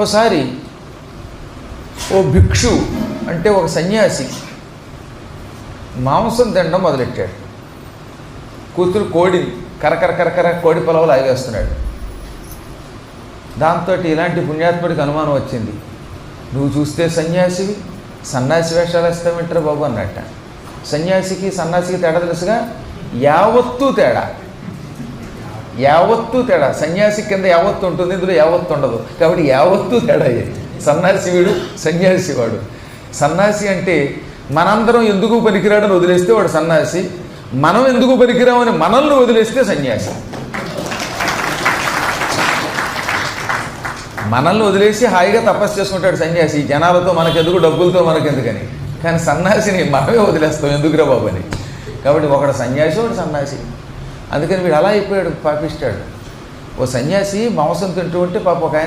ఓసారి ఓ భిక్షు అంటే ఒక సన్యాసి మాంసం తినడం మొదలెట్టాడు. కూతురు కోడిని కరకర కోడి పొలవలు లాగేస్తున్నాడు. దాంతో ఇలాంటి పుణ్యాత్ముడికి అనుమానం వచ్చింది. నువ్వు చూస్తే సన్యాసివి, సన్యాసి వేషాలు వేస్తామంటారు బాబు అన్నట్ట. సన్యాసికి సన్యాసికి తేడా తెలుసుగా, యావత్తు తేడా. సన్యాసి కింద యావత్తు ఉంటుంది, ఇందులో యావత్తు ఉండదు. కాబట్టి యావత్తు తేడా. సన్యాసి వీడు, సన్యాసి వాడు. సన్యాసి అంటే మనందరం ఎందుకు పనికిరాడని వదిలేస్తే వాడు సన్యాసి, మనం ఎందుకు పనికిరామని మనల్ని వదిలేస్తే సన్యాసి. మనల్ని వదిలేసి హాయిగా తపస్సు చేసుకుంటాడు సన్యాసి, జనాలతో మనకెందుకు, డబ్బులతో మనకెందుకని. కానీ సన్యాసిని మనమే వదిలేస్తాం ఎందుకురా బాబు అని. కాబట్టి ఒకడు సన్యాసి, ఒకడు సన్యాసి. అందుకని వీడు అలా అయిపోయాడు, పాపిస్తాడు. ఓ సన్యాసి మాంసం తింటూ ఉంటే పాప ఒక ఆయన